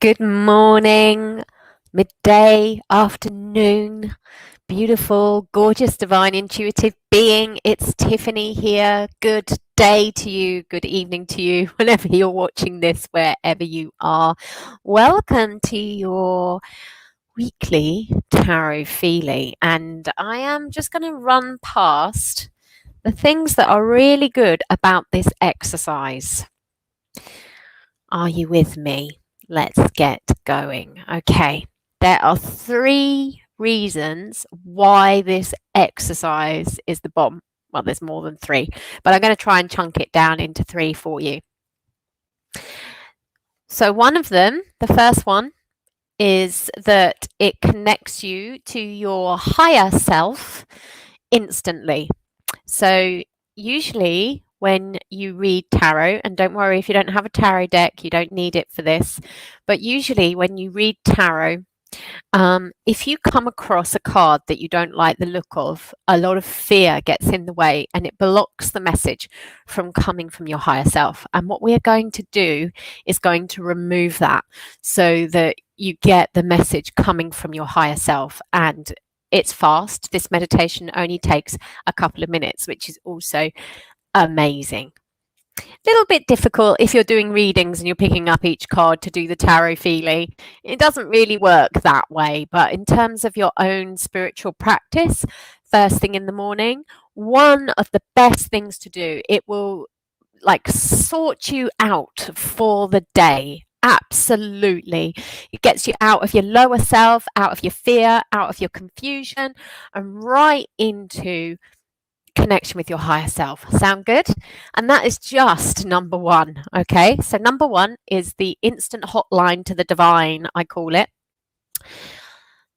Good morning, midday, afternoon, beautiful, gorgeous, divine, intuitive being. It's Tiffany here. Good day to you, good evening to you, whenever you're watching this, wherever you are. Welcome to your weekly tarot-feely. And I am just going to run past the things that are really good about this exercise. Are you with me? Let's get going. Okay, there are 3 reasons why this exercise is the bomb. Well, there's more than 3, but I'm going to try and chunk it down into 3 for you. So one of them, the first one, is that it connects you to your higher self instantly. So usually when you read tarot, and don't worry if you don't have a tarot deck, you don't need it for this, but usually when you read tarot, if you come across a card that you don't like the look of, a lot of fear gets in the way and it blocks the message from coming from your higher self. And what we are going to do is going to remove that so that you get the message coming from your higher self. And it's fast. This meditation only takes a couple of minutes, which is also amazing. Little bit difficult if you're doing readings and you're picking up each card to do the tarot-feely. It doesn't really work that way, but in terms of your own spiritual practice, first thing in the morning, one of the best things to do, it will like sort you out for the day. Absolutely. It gets you out of your lower self, out of your fear, out of your confusion, and right into connection with your higher self. Sound good? And that is just number 1. Okay, so number 1 is the instant hotline to the divine, I call it.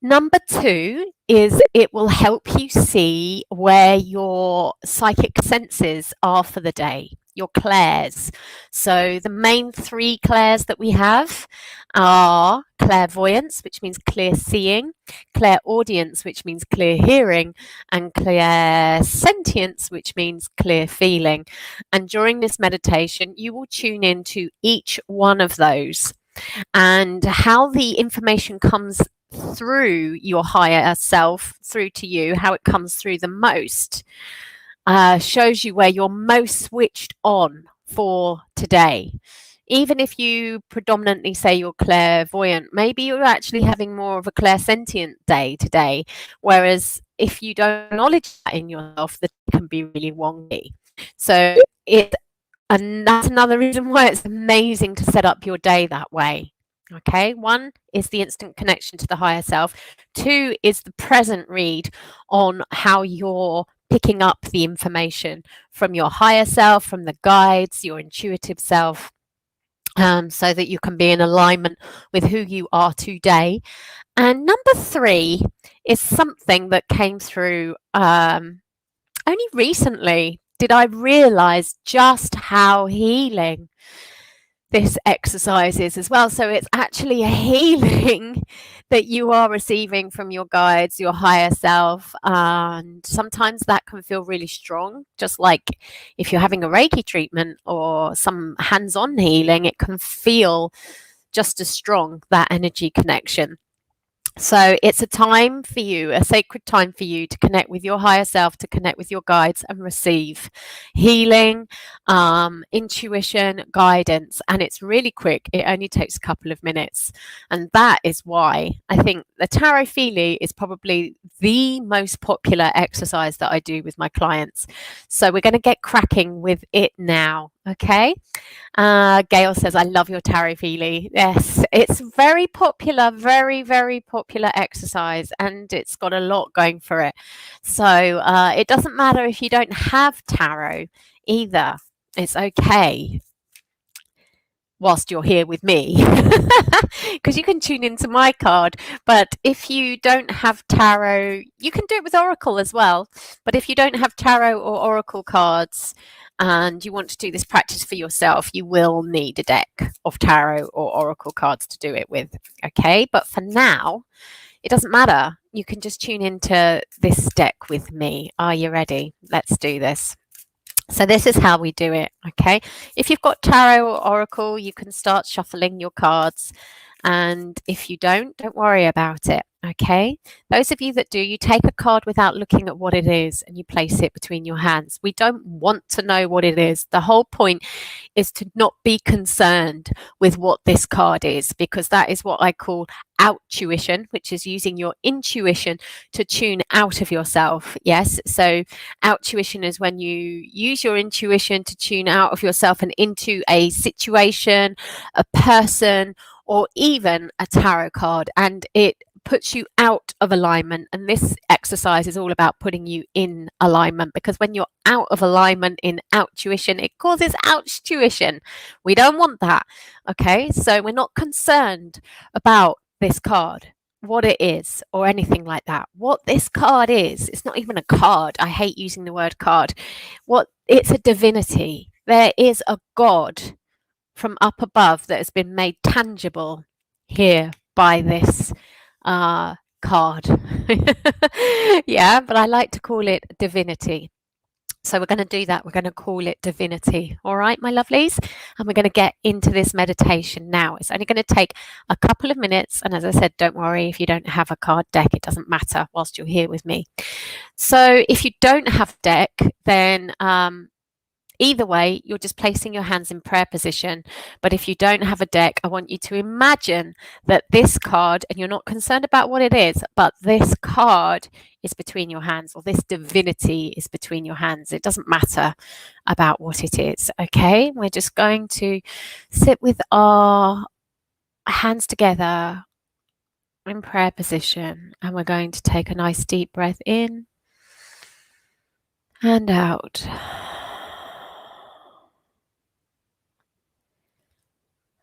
Number 2 is it will help you see where your psychic senses are for the day, your clairs. So the main 3 clairs that we have are clairvoyance, which means clear seeing, clairaudience, which means clear hearing, and clairsentience, which means clear feeling. And during this meditation, you will tune into each one of those and how the information comes through your higher self, through to you, how it comes through the most, shows you where you're most switched on for today. Even if you predominantly say you're clairvoyant, maybe you're actually having more of a clairsentient day today. Whereas if you don't acknowledge that in yourself, that can be really wonky. So and that's another reason why it's amazing to set up your day that way. Okay, 1 is the instant connection to the higher self. 2 is the present read on how you're picking up the information from your higher self, from the guides, your intuitive self, so that you can be in alignment with who you are today. And number 3 is something that came through only recently. Did I realize just how healing this exercise is as well? So it's actually a healing that you are receiving from your guides, your higher self, and sometimes that can feel really strong. Just like if you're having a Reiki treatment or some hands-on healing, it can feel just as strong, that energy connection. So it's a time for you, a sacred time for you to connect with your higher self, to connect with your guides and receive healing, intuition, guidance. And it's really quick. It only takes a couple of minutes. And that is why I think the tarot-feely is probably the most popular exercise that I do with my clients. So we're going to get cracking with it now. Okay. Gail says, I love your tarot-feely. Yes, it's very popular, very, very popular exercise, and it's got a lot going for it. So it doesn't matter if you don't have tarot either. It's okay whilst you're here with me, because you can tune into my card. But if you don't have tarot, you can do it with Oracle as well. But if you don't have tarot or Oracle cards, and you want to do this practice for yourself, you will need a deck of tarot or oracle cards to do it with. Okay, but for now, it doesn't matter. You can just tune into this deck with me. Are you ready? Let's do this. So this is how we do it. Okay, if you've got tarot or oracle, you can start shuffling your cards And if you don't worry about it. Okay. Those of you that do, you take a card without looking at what it is and you place it between your hands. We don't want to know what it is. The whole point is to not be concerned with what this card is, because that is what I call outtuition, which is using your intuition to tune out of yourself. Yes. So outtuition is when you use your intuition to tune out of yourself and into a situation, a person, or even a tarot card, and it puts you out of alignment. And this exercise is all about putting you in alignment, because when you're out of alignment in outtuition, it causes ouchtuition. We don't want that. Okay, so we're not concerned about this card, what it is, or anything like that. What this card is, it's not even a card. I hate using the word card. It's a divinity. There is a God from up above that has been made tangible here by this card. Yeah, but I like to call it divinity. So we're going to do that. We're going to call it divinity. All right, my lovelies? And we're going to get into this meditation now. It's only going to take a couple of minutes. And as I said, don't worry if you don't have a card deck. It doesn't matter whilst you're here with me. So if you don't have a deck, then either way, you're just placing your hands in prayer position. But if you don't have a deck, I want you to imagine that this card, and you're not concerned about what it is, but this card is between your hands, or this divinity is between your hands. It doesn't matter about what it is. Okay, we're just going to sit with our hands together in prayer position, and we're going to take a nice deep breath in and out.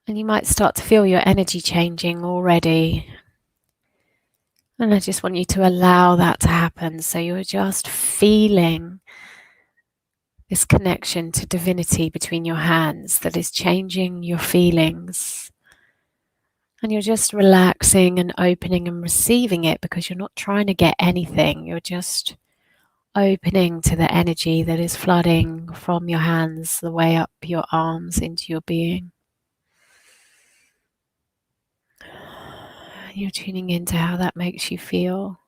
And you might start to feel your energy changing already. And I just want you to allow that to happen. So you're just feeling this connection to divinity between your hands that is changing your feelings. And you're just relaxing and opening and receiving it, because you're not trying to get anything. You're just opening to the energy that is flooding from your hands the way up your arms into your being. You're tuning into how that makes you feel.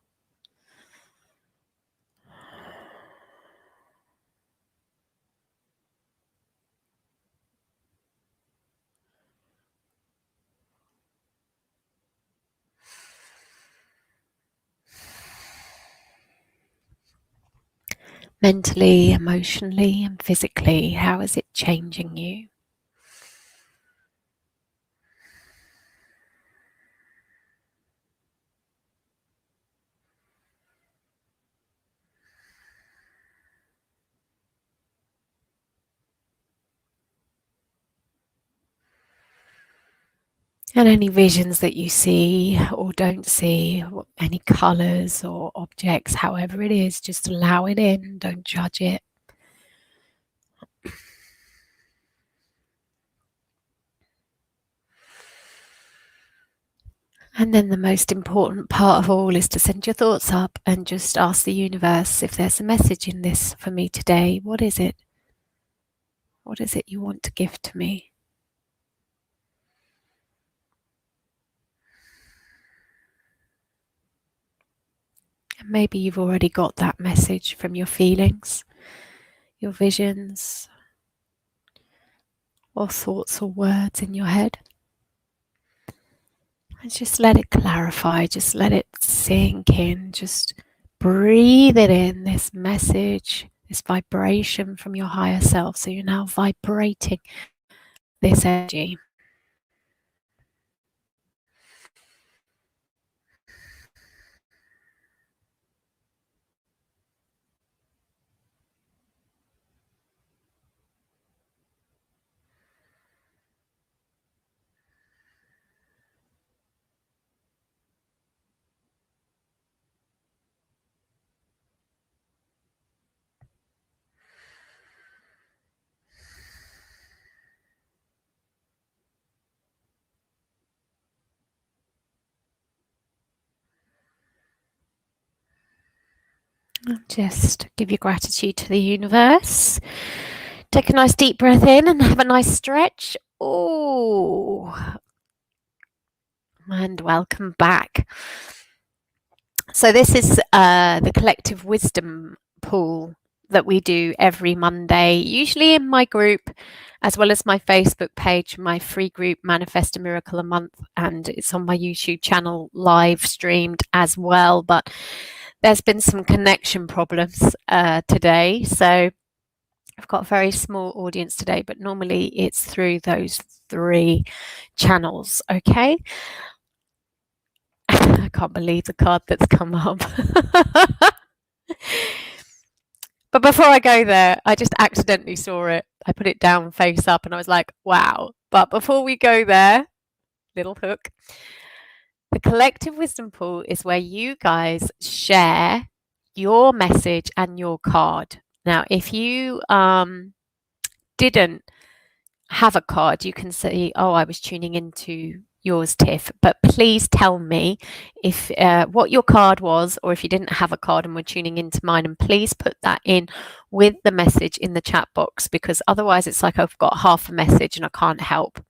Mentally, emotionally, and physically, how is it changing you? And any visions that you see or don't see, any colours or objects, however it is, just allow it in, don't judge it. And then the most important part of all is to send your thoughts up and just ask the universe, if there's a message in this for me today, what is it? What is it you want to give to me? And maybe you've already got that message from your feelings, your visions, or thoughts or words in your head. And just let it clarify, just let it sink in, just breathe it in, this message, this vibration from your higher self. So you're now vibrating this energy. Just give your gratitude to the universe. Take a nice deep breath in and have a nice stretch. Oh, And welcome back. So this is the collective wisdom pool that we do every Monday, usually in my group, as well as my Facebook page, my free group Manifest a Miracle a Month, and it's on my YouTube channel live streamed as well. But there's been some connection problems today, so I've got a very small audience today, but normally it's through those 3 channels. Okay. I can't believe the card that's come up. But before I go there, I just accidentally saw it. I put it down face up and I was like, wow. But before we go there, little hook. The collective wisdom pool is where you guys share your message and your card. Now, if you didn't have a card, you can say, oh, I was tuning into yours, Tiff, but please tell me if what your card was, or if you didn't have a card and were tuning into mine, and please put that in with the message in the chat box, because otherwise it's like I've got half a message and I can't help.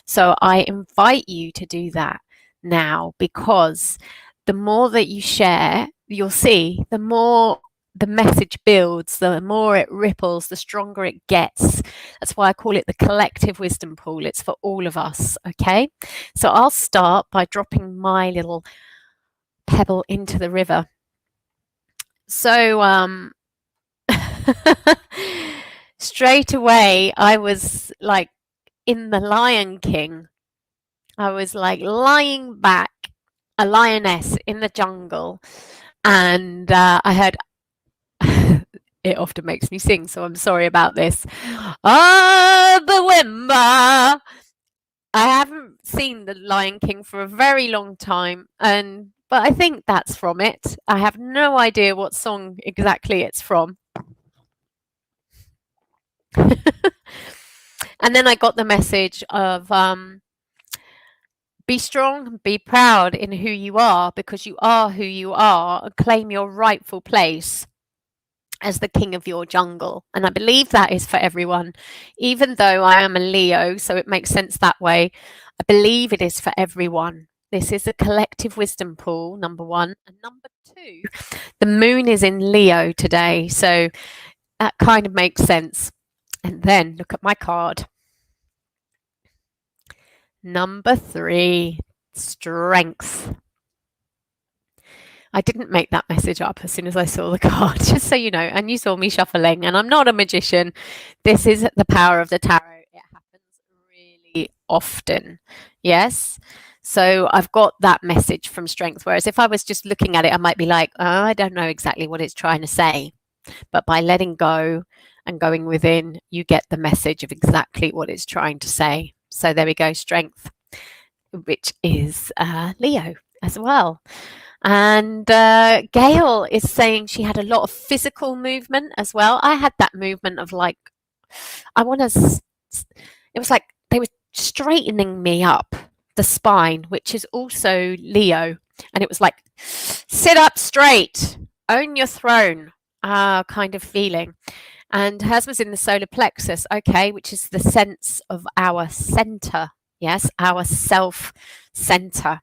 So I invite you to do that now, because the more that you share, you'll see the more the message builds, the more it ripples, the stronger it gets. That's why I call it the collective wisdom pool. It's for all of us, okay? So I'll start by dropping my little pebble into the river. So straight away, I was like in the Lion King. I was like lying back, a lioness in the jungle, and I heard it often makes me sing, so I'm sorry about this. Ah, Bawimba. I haven't seen The Lion King for a very long time, but I think that's from it. I have no idea what song exactly it's from. And then I got the message of be strong, be proud in who you are, because you are who you are, and claim your rightful place as the king of your jungle. And I believe that is for everyone, even though I am a Leo, so it makes sense that way. I believe it is for everyone. This is a collective wisdom pool, number 1. And number 2, the moon is in Leo today, so that kind of makes sense. And then look at my card. Number 3, strength. I didn't make that message up as soon as I saw the card, just so you know. And you saw me shuffling, and I'm not a magician. This is the power of the tarot. It happens really often. Yes. So I've got that message from strength. Whereas if I was just looking at it, I might be like, oh, I don't know exactly what it's trying to say. But by letting go and going within, you get the message of exactly what it's trying to say. So there we go, strength, which is Leo as well. And Gail is saying she had a lot of physical movement as well. I had that movement of like, I want to, it was like they were straightening me up the spine, which is also Leo. And it was like, sit up straight, own your throne, kind of feeling. And hers was in the solar plexus, okay, which is the sense of our center. Yes, our self center.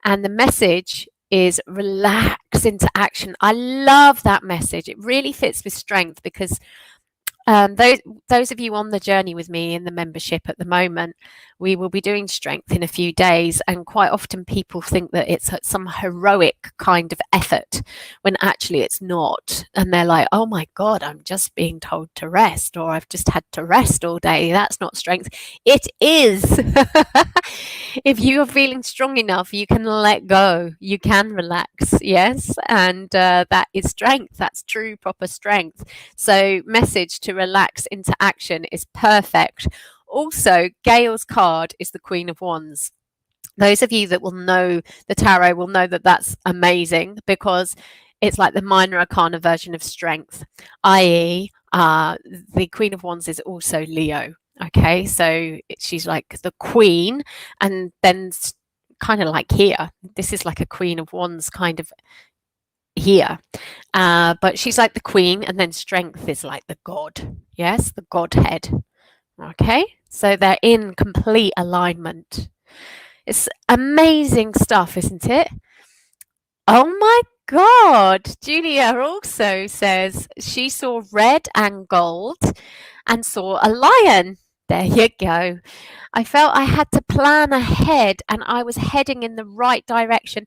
And the message is relax into action. I love that message. It really fits with strength, because those of you on the journey with me in the membership at the moment, we will be doing strength in a few days, and quite often people think that it's some heroic kind of effort when actually it's not, and they're like, oh my god, I'm just being told to rest, or I've just had to rest all day. That's not strength. It is. If you are feeling strong enough, you can let go, you can relax. Yes. And that is strength. That's true proper strength. So message to relax into action is perfect. Also, Gail's card is the Queen of Wands. Those of you that will know the tarot will know that that's amazing, because it's like the minor arcana version of strength, i.e. The Queen of Wands is also Leo. Okay, so she's like the queen, and then kind of like here, this is like a Queen of Wands kind of here, but she's like the queen, and then strength is like the god. Yes, the godhead. Okay, so they're in complete alignment. It's amazing stuff, isn't it? Oh my God. Julia also says she saw red and gold and saw a lion. There you go. I felt I had to plan ahead and I was heading in the right direction.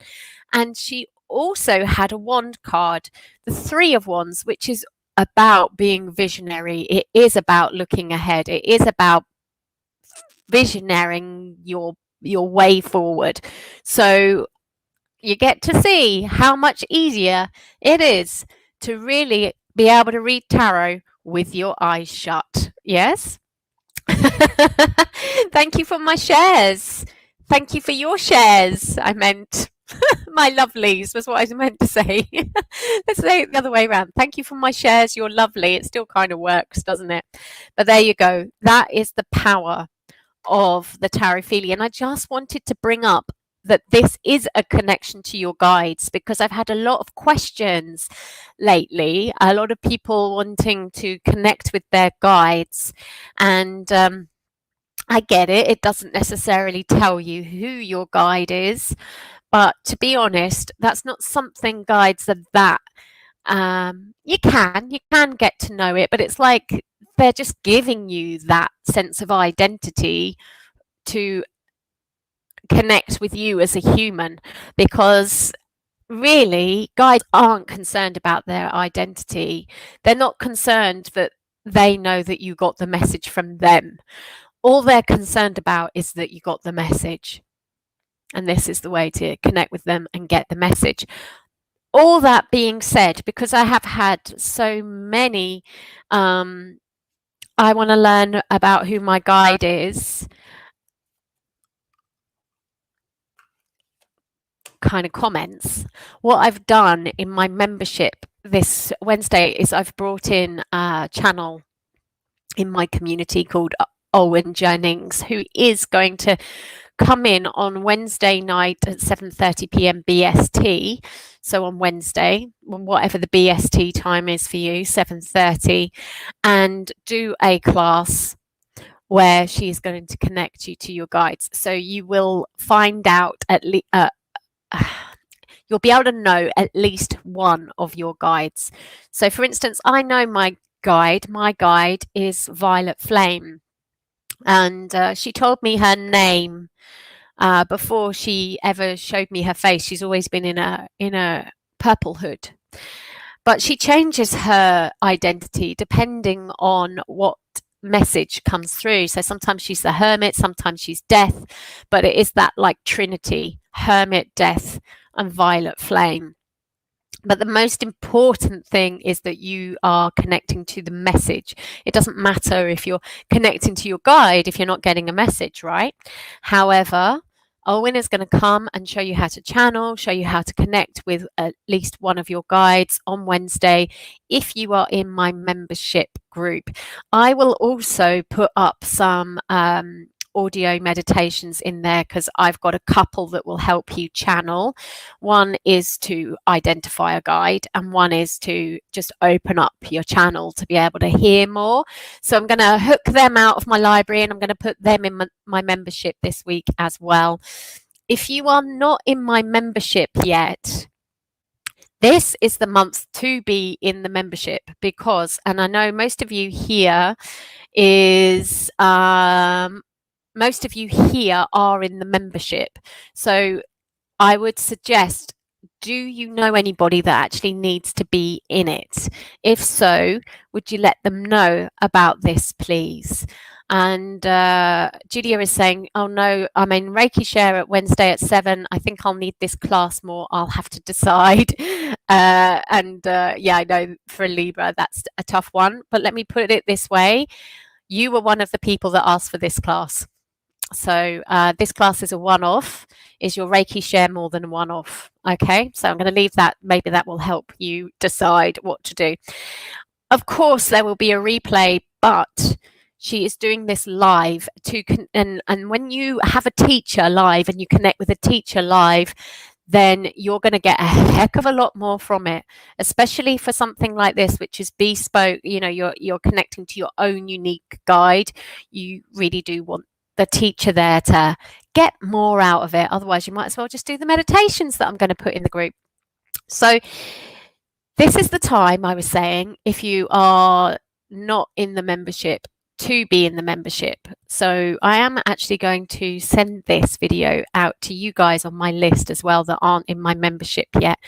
And she also had a wand card, the Three of Wands, which is about being visionary. It is about looking ahead. It is about visionarying your way forward. So you get to see how much easier it is to really be able to read tarot with your eyes shut. Yes? Thank you for my shares. Thank you for your shares. I meant my lovelies was what I meant to say. Let's say it the other way around. Thank you for my shares. You're lovely. It still kind of works, doesn't it? But there you go. That is the power of the tarotfeely. And I just wanted to bring up that this is a connection to your guides because I've had a lot of questions lately, a lot of people wanting to connect with their guides. And I get it, it doesn't necessarily tell you who your guide is. But to be honest, that's not something guides are that. You can get to know it, but it's like they're just giving you that sense of identity to connect with you as a human, because really guides aren't concerned about their identity. They're not concerned that they know that you got the message from them. All they're concerned about is that you got the message, and this is the way to connect with them and get the message. All that being said, because I have had so many I want to learn about who my guide is kind of comments, what I've done in my membership this Wednesday is I've brought in a channel in my community called Owen Jennings, who is going to come in on Wednesday night at 7:30 p.m. BST. So on Wednesday, whatever the BST time is for you, 7:30, and do a class where she's going to connect you to your guides. So you will find out at least you'll be able to know at least one of your guides. So for instance, I know my guide. My guide is Violet Flame, and she told me her name before she ever showed me her face. She's always been in a purple hood, but she changes her identity depending on what message comes through. So sometimes she's the hermit, sometimes she's death, but it is that like trinity: hermit, death, and violet flame. But the most important thing is that you are connecting to the message. It doesn't matter if you're connecting to your guide if you're not getting a message, right? However, Owen is going to come and show you how to channel, show you how to connect with at least one of your guides on Wednesday if you are in my membership group. I will also put up some audio meditations in there because I've got a couple that will help you channel. One is to identify a guide, and one is to just open up your channel to be able to hear more. So I'm going to hook them out of my library, and I'm going to put them in my membership this week as well. If you are not in my membership yet, this is the month to be in the membership, because, and I know most of you here is most of you here are in the membership. So I would suggest, do you know anybody that actually needs to be in it? If so, would you let them know about this, please? And Julia is saying, oh no, I'm in Reiki share at Wednesday at 7. I think I'll need this class more. I'll have to decide. Yeah, I know for a Libra, that's a tough one. But let me put it this way. You were one of the people that asked for this class. So this class is a one-off. Is your Reiki share more than a one-off? Okay, so I'm going to leave that. Maybe that will help you decide what to do. Of course, there will be a replay, but she is doing this live and when you have a teacher live and you connect with a teacher live, then you're going to get a heck of a lot more from it, especially for something like this, which is bespoke. You know, you're connecting to your own unique guide. You really do want the teacher there to get more out of it. Otherwise, you might as well just do the meditations that I'm going to put in the group. So this is the time, I was saying, if you are not in the membership, to be in the membership. So I am actually going to send this video out to you guys on my list as well that aren't in my membership yet,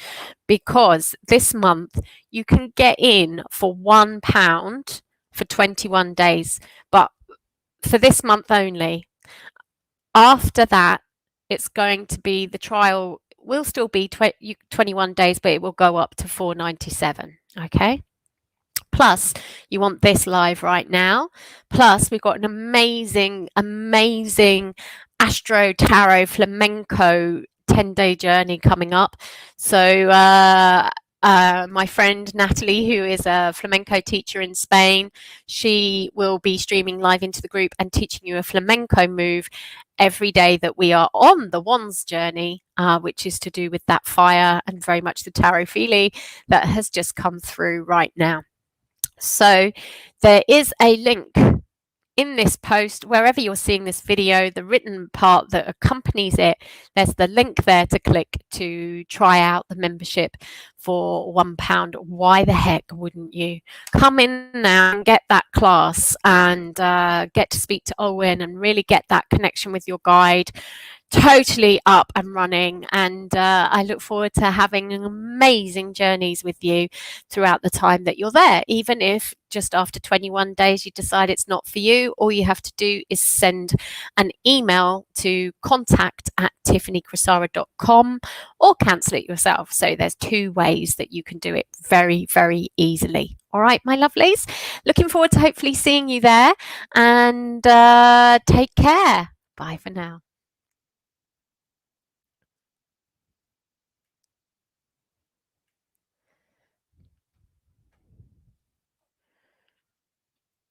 because this month you can get in for £1 for 21 days, but for this month only. After that, it's going to be, the trial will still be 21 days, but it will go up to £4.97. Okay. Plus, you want this live right now. Plus, we've got an amazing Astro Tarot Flamenco 10-day journey coming up. So my friend Natalie, who is a flamenco teacher in Spain, she will be streaming live into the group and teaching you a flamenco move every day that we are on the Wands journey, which is to do with that fire and very much the tarotfeely that has just come through right now. So there is a link in this post, wherever you're seeing this video, the written part that accompanies it, there's the link there to click to try out the membership for £1. Why the heck wouldn't you? Come in now and get that class and get to speak to Owen and really get that connection with your guide totally up and running. And I look forward to having amazing journeys with you throughout the time that you're there. Even if just after 21 days you decide it's not for you, all you have to do is send an email to contact@tiffanycrisara.com or cancel it yourself. So there's 2 ways that you can do it very, very easily. All right, my lovelies. Looking forward to hopefully seeing you there, and take care. Bye for now.